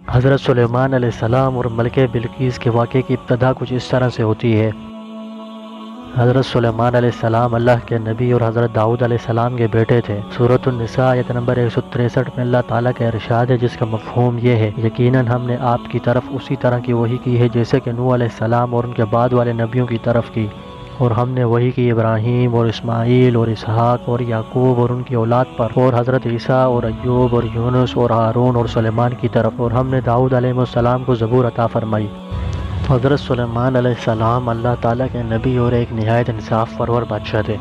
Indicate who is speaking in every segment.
Speaker 1: حضرت سلیمان علیہ السلام اور ملکہ بلقیس کے واقعے کی ابتدا کچھ اس طرح سے ہوتی ہے۔ حضرت سلیمان علیہ السلام اللہ کے نبی اور حضرت داؤد علیہ السلام کے بیٹے تھے۔ سورۃ النساء آیت نمبر 163 میں اللہ تعالیٰ کا ارشاد ہے، جس کا مفہوم یہ ہے: یقیناً ہم نے آپ کی طرف اسی طرح کی وحی کی ہے جیسے کہ نوح علیہ السلام اور ان کے بعد والے نبیوں کی طرف کی، اور ہم نے وحی کی ابراہیم اور اسماعیل اور اسحاق اور یعقوب اور ان کی اولاد پر، اور حضرت عیسیٰ اور ایوب اور یونس اور ہارون اور سلیمان کی طرف، اور ہم نے داؤد علیہ السلام کو زبور عطا فرمائی۔ حضرت سلیمان علیہ السلام اللہ تعالیٰ کے نبی اور ایک نہایت انصاف پرور بادشاہ تھے۔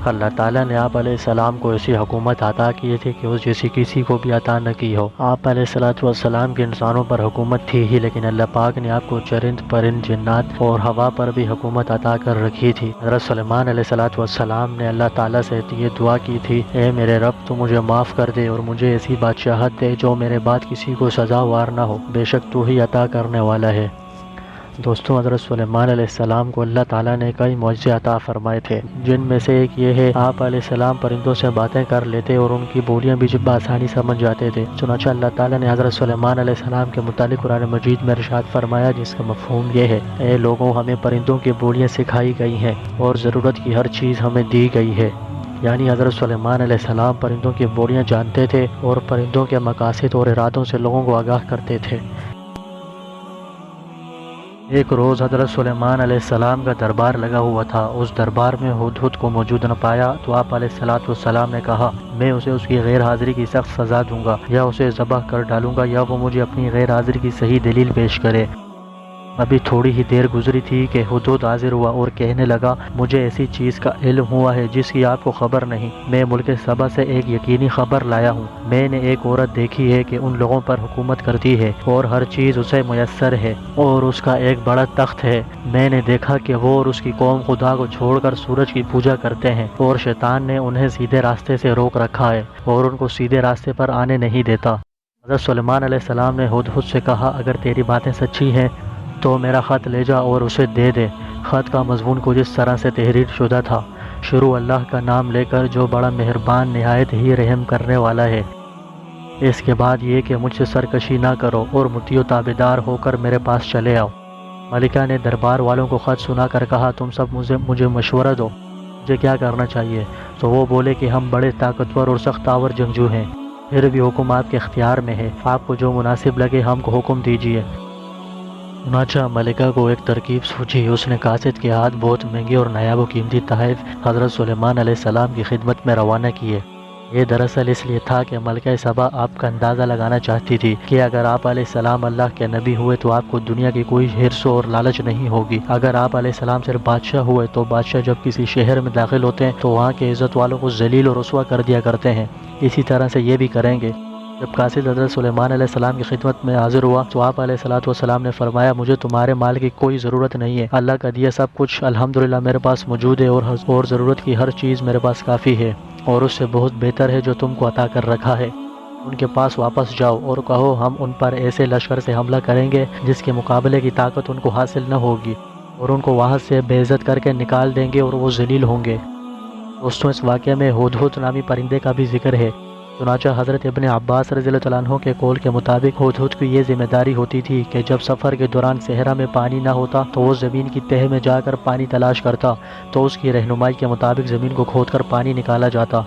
Speaker 1: اللہ تعالیٰ نے آپ علیہ السلام کو ایسی حکومت عطا کی تھی کہ اس جیسی کسی کو بھی عطا نہ کی ہو۔ آپ علیہ السلام کی انسانوں پر حکومت تھی ہی، لیکن اللہ پاک نے آپ کو چرند پرند جنات اور ہوا پر بھی حکومت عطا کر رکھی تھی۔ حضرت سلیمان علیہ السلام نے اللہ تعالیٰ سے یہ دعا کی تھی: اے میرے رب، تو مجھے معاف کر دے اور مجھے ایسی بادشاہت دے جو میرے بعد کسی کو سزاوار نہ ہو، بے شک تو ہی عطا کرنے والا ہے۔ دوستوں، حضرت سلیمان علیہ السلام کو اللہ تعالیٰ نے کئی معجزے عطا فرمائے تھے، جن میں سے ایک یہ ہے: آپ علیہ السلام پرندوں سے باتیں کر لیتے اور ان کی بولیاں بھی بآسانی سمجھ جاتے تھے۔ چنانچہ اللہ تعالیٰ نے حضرت سلیمان علیہ السلام کے متعلق قرآن مجید میں ارشاد فرمایا، جس کا مفہوم یہ ہے: اے لوگوں، ہمیں پرندوں کی بولیاں سکھائی گئی ہیں اور ضرورت کی ہر چیز ہمیں دی گئی ہے۔ یعنی حضرت سلیمان علیہ السلام پرندوں کی بولیاں جانتے تھے اور پرندوں کے مقاصد اور ارادوں سے لوگوں کو آگاہ کرتے تھے۔ ایک روز حضرت سلیمان علیہ السلام کا دربار لگا ہوا تھا۔ اس دربار میں ہدہد کو موجود نہ پایا تو آپ علیہ السلام نے کہا: میں اسے اس کی غیر حاضری کی سخت سزا دوں گا، یا اسے ذبح کر ڈالوں گا، یا وہ مجھے اپنی غیر حاضری کی صحیح دلیل پیش کرے۔ ابھی تھوڑی ہی دیر گزری تھی کہ ہدہد حاضر ہوا اور کہنے لگا: مجھے ایسی چیز کا علم ہوا ہے جس کی آپ کو خبر نہیں۔ میں ملک سبا سے ایک یقینی خبر لایا ہوں۔ میں نے ایک عورت دیکھی ہے کہ ان لوگوں پر حکومت کرتی ہے اور ہر چیز اسے میسر ہے، اور اس کا ایک بڑا تخت ہے۔ میں نے دیکھا کہ وہ اور اس کی قوم خدا کو چھوڑ کر سورج کی پوجا کرتے ہیں، اور شیطان نے انہیں سیدھے راستے سے روک رکھا ہے اور ان کو سیدھے راستے پر آنے نہیں دیتا۔ حضرت سلیمان علیہ السلام نے ہدہد سے کہا: اگر تیری باتیں سچی ہیں تو میرا خط لے جا اور اسے دے دے۔ خط کا مضمون کچھ اس طرح سے تحریر شدہ تھا: شروع اللہ کا نام لے کر جو بڑا مہربان نہایت ہی رحم کرنے والا ہے۔ اس کے بعد یہ کہ مجھ سے سرکشی نہ کرو اور مطیع و تابعدار ہو کر میرے پاس چلے آؤ۔ ملکہ نے دربار والوں کو خط سنا کر کہا: تم سب مجھے مشورہ دو، مجھے کیا کرنا چاہیے؟ تو وہ بولے کہ ہم بڑے طاقتور اور سخت آور جنگجو ہیں، پھر بھی حکم آپ کے اختیار میں ہے، آپ کو جو مناسب لگے ہم کو حکم دیجیے۔ چنانچہ ملکہ کو ایک ترکیب سوچی۔ اس نے قاصد کے ہاتھ بہت مہنگے اور نایاب و قیمتی تحائف حضرت سلیمان علیہ السلام کی خدمت میں روانہ کیے۔ یہ دراصل اس لیے تھا کہ ملکہ سبا آپ کا اندازہ لگانا چاہتی تھی کہ اگر آپ علیہ السلام اللہ کے نبی ہوئے تو آپ کو دنیا کی کوئی حرص اور لالچ نہیں ہوگی۔ اگر آپ علیہ السلام صرف بادشاہ ہوئے تو بادشاہ جب کسی شہر میں داخل ہوتے ہیں تو وہاں کے عزت والوں کو ذلیل اور رسوا کر دیا کرتے ہیں، اسی طرح سے یہ بھی کریں گے۔ جب قاصد حضرت سلیمان علیہ السلام کی خدمت میں حاضر ہوا تو آپ علیہ السلام نے فرمایا: مجھے تمہارے مال کی کوئی ضرورت نہیں ہے، اللہ کا دیا سب کچھ الحمدللہ میرے پاس موجود ہے، اور ضرورت کی ہر چیز میرے پاس کافی ہے، اور اس سے بہت بہتر ہے جو تم کو عطا کر رکھا ہے۔ ان کے پاس واپس جاؤ اور کہو ہم ان پر ایسے لشکر سے حملہ کریں گے جس کے مقابلے کی طاقت ان کو حاصل نہ ہوگی، اور ان کو وہاں سے بے عزت کر کے نکال دیں گے اور وہ ذلیل ہوں گے۔ دوستوں، اس واقعے میں ہدہد نامی پرندے کا بھی ذکر ہے۔ چنانچہ حضرت ابن عباس رضی اللہ عنہ کے قول کے مطابق ہدہد کی یہ ذمہ داری ہوتی تھی کہ جب سفر کے دوران صحرا میں پانی نہ ہوتا تو وہ زمین کی تہہ میں جا کر پانی تلاش کرتا، تو اس کی رہنمائی کے مطابق زمین کو کھود کر پانی نکالا جاتا۔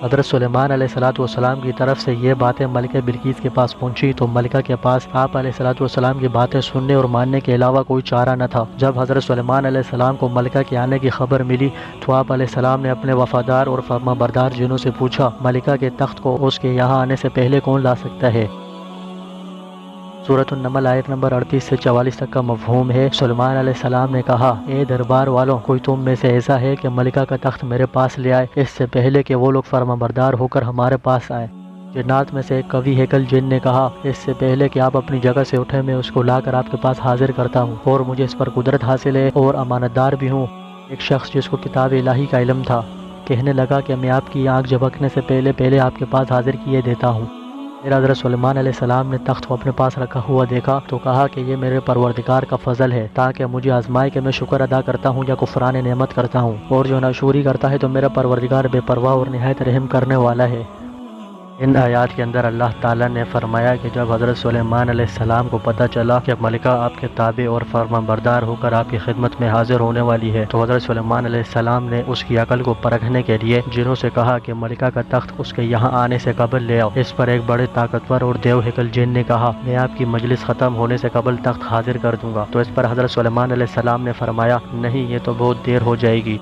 Speaker 1: حضرت سلیمان علیہ السلام کی طرف سے یہ باتیں ملکہ بلقیس کے پاس پہنچی تو ملکہ کے پاس آپ علیہ السلام کی باتیں سننے اور ماننے کے علاوہ کوئی چارہ نہ تھا۔ جب حضرت سلیمان علیہ السلام کو ملکہ کے آنے کی خبر ملی تو آپ علیہ السلام نے اپنے وفادار اور فرمانبردار جنوں سے پوچھا: ملکہ کے تخت کو اس کے یہاں آنے سے پہلے کون لا سکتا ہے؟ سورۃ النمل آیت نمبر 38 سے 44 تک کا مفہوم ہے: سلیمان علیہ السلام نے کہا: اے دربار والوں، کوئی تم میں سے ایسا ہے کہ ملکہ کا تخت میرے پاس لے آئے اس سے پہلے کہ وہ لوگ فرمانبردار ہو کر ہمارے پاس آئیں؟ جنات میں سے ایک قوی ہیکل جن نے کہا: اس سے پہلے کہ آپ اپنی جگہ سے اٹھیں میں اس کو لا کر آپ کے پاس حاضر کرتا ہوں، اور مجھے اس پر قدرت حاصل ہے اور امانت دار بھی ہوں۔ ایک شخص جس کو کتاب الہی کا علم تھا کہنے لگا کہ میں آپ کی آنکھ جھپکنے سے پہلے آپ کے پاس حاضر کیے دیتا ہوں۔ پھر حضرت سلیمان علیہ السلام نے تخت کو اپنے پاس رکھا ہوا دیکھا تو کہا کہ یہ میرے پروردگار کا فضل ہے تاکہ مجھے آزمائے کہ میں شکر ادا کرتا ہوں یا کفران نعمت کرتا ہوں، اور جو ناشکری کرتا ہے تو میرا پروردگار بے پرواہ اور نہایت رحم کرنے والا ہے۔ ان آیات کے اندر اللہ تعالیٰ نے فرمایا کہ جب حضرت سلیمان علیہ السلام کو پتہ چلا کہ ملکہ آپ کے تابع اور فرمان بردار ہو کر آپ کی خدمت میں حاضر ہونے والی ہے، تو حضرت سلیمان علیہ السلام نے اس کی عقل کو پرکھنے کے لیے جنوں سے کہا کہ ملکہ کا تخت اس کے یہاں آنے سے قبل لے آؤ۔ اس پر ایک بڑے طاقتور اور دیو ہیکل جن نے کہا میں آپ کی مجلس ختم ہونے سے قبل تخت حاضر کر دوں گا، تو اس پر حضرت سلیمان علیہ السلام نے فرمایا نہیں، یہ تو بہت دیر ہو جائے گی۔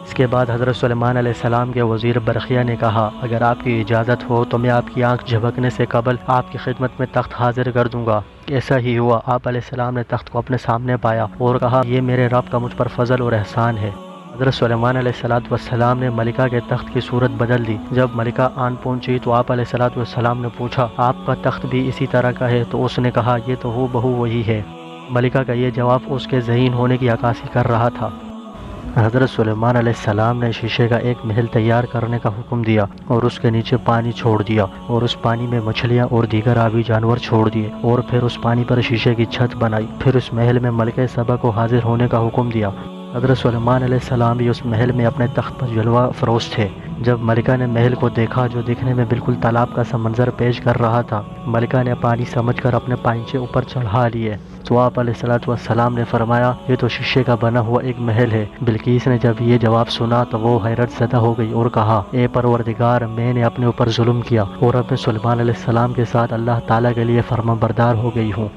Speaker 1: اس کے بعد حضرت سلیمان علیہ السلام کے وزیر برقیہ نے کہا اگر آپ کی اجازت ہو تو میں آپ کی آنکھ جھپکنے سے قبل آپ کی خدمت میں تخت حاضر کر دوں گا۔ ایسا ہی ہوا، آپ علیہ السلام نے تخت کو اپنے سامنے پایا اور کہا یہ میرے رب کا مجھ پر فضل اور احسان ہے۔ حضرت سلیمان علیہ السلام نے ملکہ کے تخت کی صورت بدل دی۔ جب ملکہ آن پہنچی تو آپ علیہ السلام نے پوچھا آپ کا تخت بھی اسی طرح کا ہے؟ تو اس نے کہا یہ تو ہو بہو وہی ہے۔ ملکہ کا یہ جواب اس کے ذہین ہونے کی عکاسی کر رہا تھا۔ حضرت سلیمان علیہ السلام نے شیشے کا ایک محل تیار کرنے کا حکم دیا اور اس کے نیچے پانی چھوڑ دیا اور اس پانی میں مچھلیاں اور دیگر آبی جانور چھوڑ دیے اور پھر اس پانی پر شیشے کی چھت بنائی۔ پھر اس محل میں ملکہ سبا کو حاضر ہونے کا حکم دیا۔ حضرت سلیمان علیہ السلام بھی اس محل میں اپنے تخت پر جلوہ فروز تھے۔ جب ملکہ نے محل کو دیکھا جو دکھنے میں بالکل تالاب کا سا منظر پیش کر رہا تھا، ملکہ نے پانی سمجھ کر اپنے پائنچے اوپر چڑھا لیے۔ تو آپ علیہ السلام نے فرمایا یہ تو شیشے کا بنا ہوا ایک محل ہے۔ بلقیس نے جب یہ جواب سنا تو وہ حیرت زدہ ہو گئی اور کہا اے پروردگار، میں نے اپنے اوپر ظلم کیا اور اب میں سلیمان علیہ السلام کے ساتھ اللہ تعالیٰ کے لیے فرما بردار ہو گئی ہوں۔